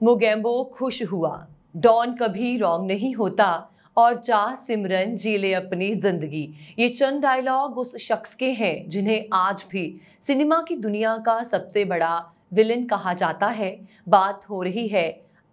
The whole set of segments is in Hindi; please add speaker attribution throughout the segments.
Speaker 1: मोगेम्बो खुश हुआ, डॉन कभी रॉन्ग नहीं होता और जा सिमरन जी ले अपनी जिंदगी। ये चंद डायलॉग उस शख्स के हैं जिन्हें आज भी सिनेमा की दुनिया का सबसे बड़ा विलन कहा जाता है। बात हो रही है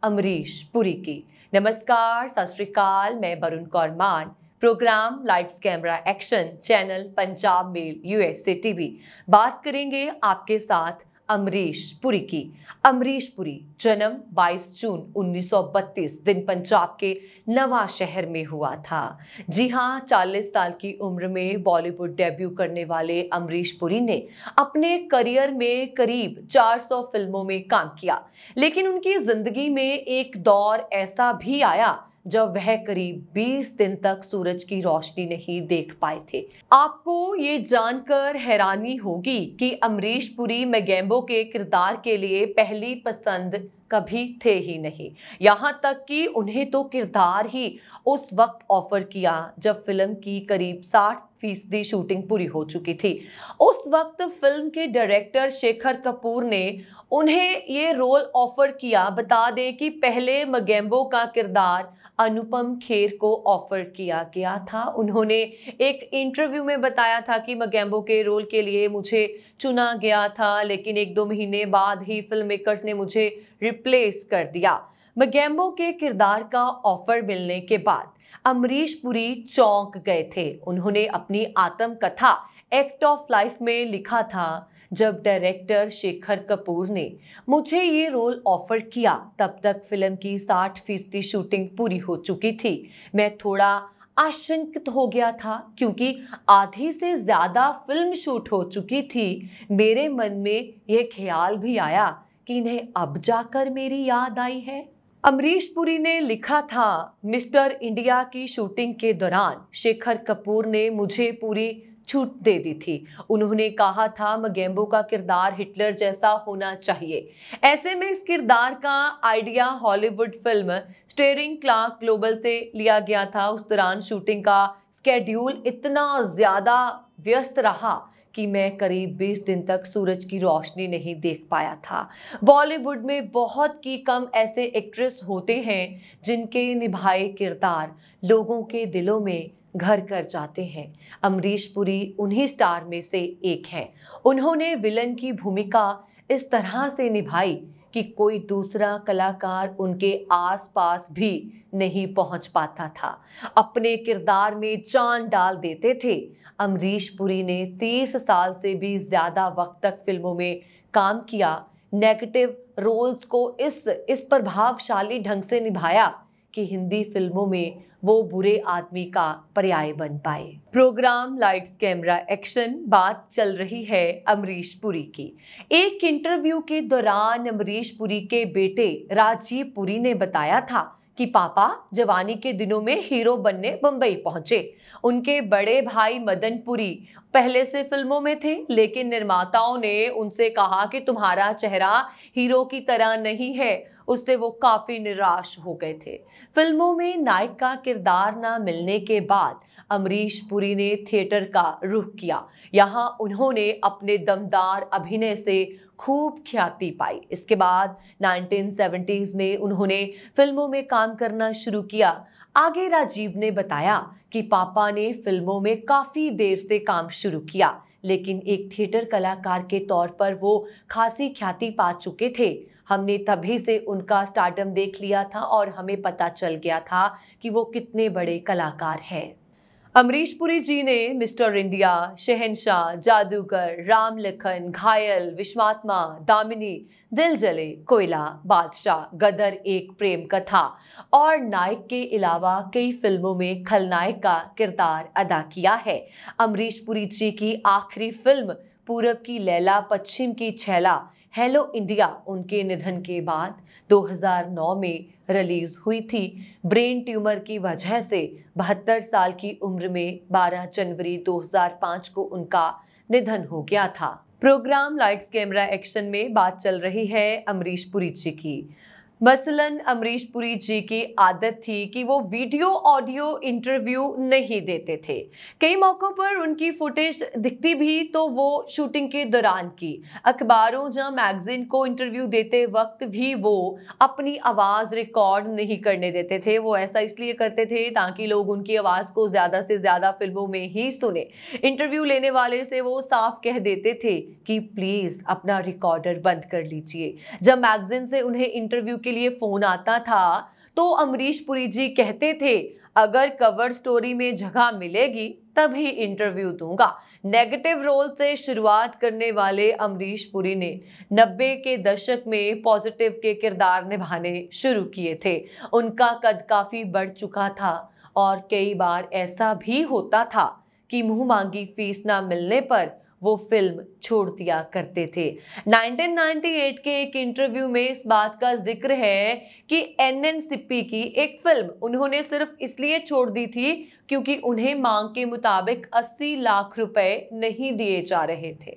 Speaker 1: अमरीश पुरी की। नमस्कार, सत श्री अकाल, मैं Varun Kaur Maan. Program lights camera action, channel Punjab Mail USA TV. बात करेंगे आपके साथ अमरीश पुरी की। अमरीश पुरी जन्म 22 जून 1932 दिन पंजाब के नवा शहर में हुआ था। जी हाँ, 40 साल की उम्र में बॉलीवुड डेब्यू करने वाले अमरीश पुरी ने अपने करियर में करीब 400 फिल्मों में काम किया। लेकिन उनकी जिंदगी में एक दौर ऐसा भी आया जब वह करीब 20 दिन तक सूरज की रोशनी नहीं देख पाए थे। आपको ये जानकर हैरानी होगी कि अमरीश पुरी मोगेम्बो के किरदार के लिए पहली पसंद कभी थे ही नहीं। यहाँ तक कि उन्हें तो किरदार ही उस वक्त ऑफर किया जब फिल्म की करीब 60% शूटिंग पूरी हो चुकी थी। उस वक्त फिल्म के डायरेक्टर शेखर कपूर ने उन्हें ये रोल ऑफर किया। बता दें कि पहले मोगेम्बो का किरदार अनुपम खेर को ऑफर किया गया था। उन्होंने एक इंटरव्यू में बताया था कि मोगेम्बो के रोल के लिए मुझे चुना गया था, लेकिन 1-2 महीने बाद ही फिल्म मेकर्स ने मुझे रिप्लेस कर दिया। मोगेम्बो के किरदार का ऑफर मिलने के बाद अमरीश पुरी चौंक गए थे। उन्होंने अपनी आत्मकथा एक्ट ऑफ लाइफ में लिखा था, जब डायरेक्टर शेखर कपूर ने मुझे ये रोल ऑफर किया तब तक फिल्म की 60% शूटिंग पूरी हो चुकी थी। मैं थोड़ा आशंकित हो गया था क्योंकि आधी से ज्यादा फिल्म शूट हो चुकी थी। मेरे मन में यह ख्याल भी आया कि इन्हें अब जाकर मेरी याद आई है। अमरीश पुरी ने लिखा था, मिस्टर इंडिया की शूटिंग के दौरान शेखर कपूर ने मुझे पूरी छूट दे दी थी। उन्होंने कहा था मोगेम्बो का किरदार हिटलर जैसा होना चाहिए। ऐसे में इस किरदार का आइडिया हॉलीवुड फिल्म स्टेयरिंग क्लार्क ग्लोबल से लिया गया था। उस दौरान शूटिंग का स्केड्यूल इतना ज्यादा व्यस्त रहा कि मैं करीब 20 दिन तक सूरज की रोशनी नहीं देख पाया था। बॉलीवुड में बहुत ही कम ऐसे एक्ट्रेस होते हैं जिनके निभाए किरदार लोगों के दिलों में घर कर जाते हैं। अमरीश पुरी उन्हीं स्टार में से एक हैं। उन्होंने विलन की भूमिका इस तरह से निभाई कि कोई दूसरा कलाकार उनके आसपास भी नहीं पहुंच पाता था। अपने किरदार में जान डाल देते थे। अमरीश पुरी ने 30 साल से भी ज्यादा वक्त तक फिल्मों में काम किया। नेगेटिव रोल्स को इस प्रभावशाली ढंग से निभाया कि हिंदी फिल्मों में वो बुरे आदमी का पर्याय बन पाए। प्रोग्राम लाइट्स कैमरा एक्शन, बात चल रही है अमरीश पुरी की। एक इंटरव्यू के दौरान अमरीश पुरी के बेटे राजीव पुरी ने बताया था कि पापा जवानी के दिनों में हीरो बनने बंबई पहुंचे। उनके बड़े भाई मदन पुरी पहले से फिल्मों में थे, लेकिन निर्माताओं ने उनसे कहा कि तुम्हारा चेहरा हीरो की तरह नहीं है। उससे वो काफी निराश हो गए थे। फिल्मों में नायक का किरदार ना मिलने के बाद अमरीश पुरी ने थिएटर का रुख किया। यहाँ उन्होंने अपने दमदार अभिनय से खूब ख्याति पाई। इसके बाद 1970s में उन्होंने फिल्मों में काम करना शुरू किया। आगे राजीव ने बताया कि पापा ने फिल्मों में काफी देर से काम शुरू किया, लेकिन एक थिएटर कलाकार के तौर पर वो खासी ख्याति पा चुके थे। हमने तभी से उनका स्टारडम देख लिया था और हमें पता चल गया था कि वो कितने बड़े कलाकार हैं। अमरीश पुरी जी ने मिस्टर इंडिया, शहंशाह, जादूगर, राम लखन, घायल, विश्वात्मा, दामिनी, दिल जले, कोयला, बादशाह, गदर, एक प्रेम कथा और नायक के अलावा कई फिल्मों में खलनायक का किरदार अदा किया है। अमरीश पुरी जी की आखिरी फिल्म पूरब की लैला पश्चिम की छैला, हेलो इंडिया, उनके निधन के बाद 2009 में रिलीज हुई थी। ब्रेन ट्यूमर की वजह से 72 साल की उम्र में 12 जनवरी 2005 को उनका निधन हो गया था। प्रोग्राम लाइट्स कैमरा एक्शन में बात चल रही है अमरीश पुरी जी की। मसलन अमरीश पुरी जी की आदत थी कि वो वीडियो ऑडियो इंटरव्यू नहीं देते थे। कई मौकों पर उनकी फुटेज दिखती भी तो वो शूटिंग के दौरान की। अखबारों या मैगजीन को इंटरव्यू देते वक्त भी वो अपनी आवाज़ रिकॉर्ड नहीं करने देते थे। वो ऐसा इसलिए करते थे ताकि लोग उनकी आवाज़ को ज़्यादा से ज़्यादा फिल्मों में ही सुने। इंटरव्यू लेने वाले से वो साफ कह देते थे कि प्लीज़ अपना रिकॉर्डर बंद कर लीजिए। जब मैगजीन से उन्हें इंटरव्यू के लिए फोन आता था तो अमरीश पुरी जी कहते थे, अगर कवर स्टोरी में जगह मिलेगी तभी इंटरव्यू दूंगा। नेगेटिव रोल से शुरुआत करने वाले अमरीश पुरी ने 90 के दशक में पॉजिटिव के किरदार निभाने शुरू किए थे। उनका कद काफी बढ़ चुका था और कई बार ऐसा भी होता था कि मुंह मांगी फीस ना मिलने पर वो फिल्म छोड़ दिया करते थे। 1998 के एक इंटरव्यू में इस बात का जिक्र है कि एनएन-सिप्पी की एक फिल्म उन्होंने सिर्फ इसलिए छोड़ दी थी क्योंकि उन्हें मांग के मुताबिक 80 लाख रुपए नहीं दिए जा रहे थे।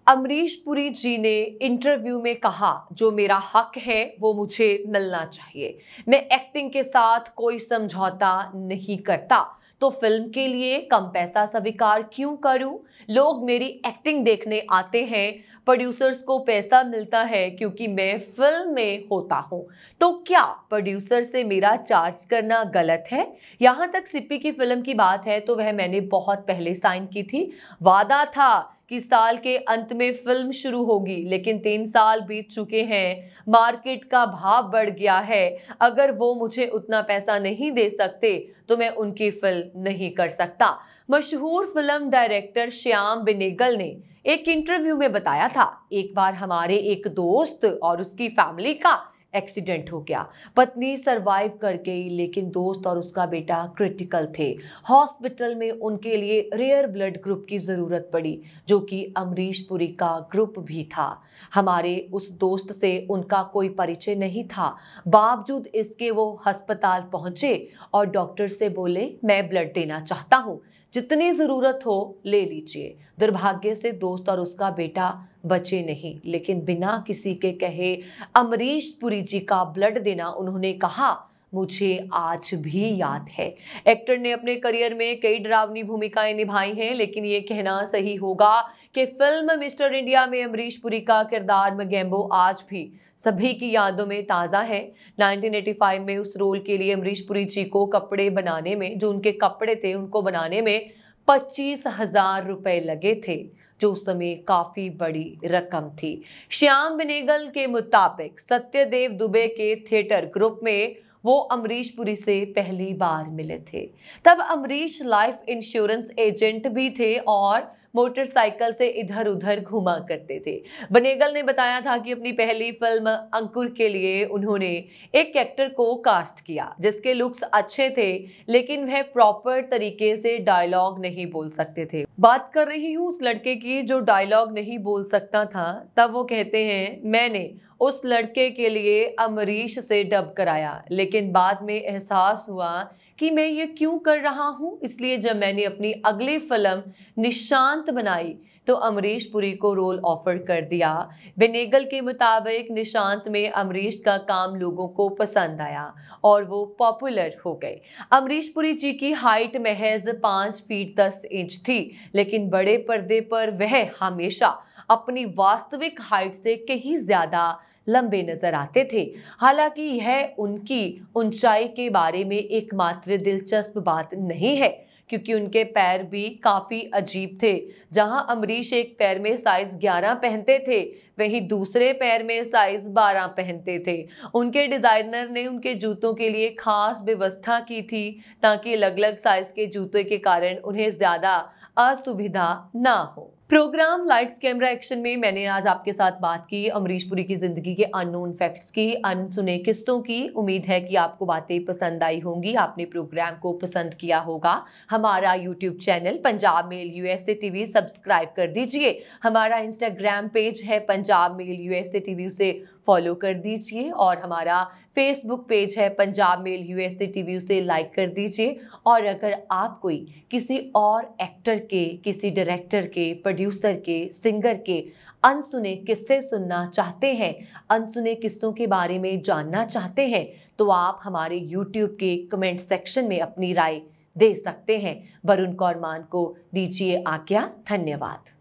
Speaker 1: अमरीश पुरी जी ने इंटरव्यू में कहा, जो मेरा हक है वो मुझे मिलना चाहिए। मैं एक्टिंग के साथ कोई समझौता नहीं करता, तो फिल्म के लिए कम पैसा स्वीकार क्यों करूं? लोग मेरी एक्टिंग देखने आते हैं, प्रोड्यूसर्स को पैसा मिलता है क्योंकि मैं फिल्म में होता हूं, तो क्या प्रोड्यूसर से मेरा चार्ज करना गलत है? यहाँ तक सिप्पी की फिल्म की बात है तो वह मैंने बहुत पहले साइन की थी। वादा था कि साल के अंत में फिल्म शुरू होगी, लेकिन 3 साल बीत चुके हैं, मार्केट का भाव बढ़ गया है। अगर वो मुझे उतना पैसा नहीं दे सकते तो मैं उनकी फिल्म नहीं कर सकता। मशहूर फिल्म डायरेक्टर श्याम बेनेगल ने एक इंटरव्यू में बताया था, एक बार हमारे एक दोस्त और उसकी फैमिली का एक्सीडेंट हो गया। पत्नी सरवाइव कर गई, लेकिन दोस्त और उसका बेटा क्रिटिकल थे। हॉस्पिटल में उनके लिए रेयर ब्लड ग्रुप की ज़रूरत पड़ी, जो कि अमरीश पुरी का ग्रुप भी था। हमारे उस दोस्त से उनका कोई परिचय नहीं था, बावजूद इसके वो अस्पताल पहुंचे और डॉक्टर से बोले, मैं ब्लड देना चाहता हूँ, जितनी ज़रूरत हो ले लीजिए। दुर्भाग्य से दोस्त और उसका बेटा बचे नहीं, लेकिन बिना किसी के कहे अमरीश पुरी जी का ब्लड देना उन्होंने कहा, मुझे आज भी याद है। एक्टर ने अपने करियर में कई डरावनी भूमिकाएं निभाई हैं, लेकिन ये कहना सही होगा कि फिल्म मिस्टर इंडिया में अमरीश पुरी का किरदार मगेम्बो आज भी सभी की यादों में ताज़ा है। 1985 में उस रोल के लिए अमरीश पुरी जी को कपड़े बनाने में, जो उनके कपड़े थे उनको बनाने में 25,000 रुपए लगे थे, जो उस समय काफी बड़ी रकम थी। श्याम बेनेगल के मुताबिक सत्यदेव दुबे के थिएटर ग्रुप में वो अमरीश पुरी से पहली बार मिले थे। तब अमरीश लाइफ इंश्योरेंस एजेंट भी थे और मोटरसाइकिल से इधर उधर घुमा करते थे। बेनेगल ने बताया था कि अपनी पहली फिल्म अंकुर के लिए उन्होंने एक एक्टर को कास्ट किया जिसके लुक्स अच्छे थे, लेकिन वह प्रॉपर तरीके से डायलॉग नहीं बोल सकते थे। बात कर रही हूँ उस लड़के की जो डायलॉग नहीं बोल सकता था। तब वो कहते हैं, मैंने उस लड़के के लिए अमरीश से डब कराया, लेकिन बाद में एहसास हुआ कि मैं ये क्यों कर रहा हूँ। इसलिए जब मैंने अपनी अगली फिल्म निशांत बनाई तो अमरीश पुरी को रोल ऑफर कर दिया। बेनेगल के मुताबिक निशांत में अमरीश का काम लोगों को पसंद आया और वो पॉपुलर हो गए। अमरीश पुरी जी की हाइट महज 5 फीट 10 इंच थी, लेकिन बड़े पर्दे पर वह हमेशा अपनी वास्तविक हाइट से कहीं ज्यादा लंबे नजर आते थे। हालांकि यह उनकी ऊंचाई के बारे में एकमात्र दिलचस्प बात नहीं है, क्योंकि उनके पैर भी काफी अजीब थे। जहां अमरीश एक पैर में साइज 11 पहनते थे, वहीं दूसरे पैर में साइज 12 पहनते थे। उनके डिजाइनर ने उनके जूतों के लिए खास व्यवस्था की थी ताकि अलग अलग साइज के जूते के कारण उन्हें ज्यादा असुविधा ना हो। प्रोग्राम लाइट्स कैमरा एक्शन में मैंने आज आपके साथ बात की अमरीश पुरी की जिंदगी के अननोन फैक्ट्स की, अनसुने किस्सों की। उम्मीद है कि आपको बातें पसंद आई होंगी, आपने प्रोग्राम को पसंद किया होगा। हमारा YouTube channel Punjab Mail USA TV subscribe कर दीजिए। हमारा इंस्टाग्राम पेज है पंजाब मेल यूएसए टीवी, उसे फॉलो कर दीजिए और हमारा फेसबुक पेज है पंजाब मेल यूएसए टीवी, उसे लाइक कर दीजिए। और अगर आप कोई किसी और एक्टर के, किसी डायरेक्टर के, प्रोड्यूसर के, सिंगर के अनसुने किस्से सुनना चाहते हैं, अनसुने किस्सों के बारे में जानना चाहते हैं, तो आप हमारे YouTube के कमेंट सेक्शन में अपनी राय दे सकते हैं। वरुण कौर मान को दीजिए आज्ञा। धन्यवाद।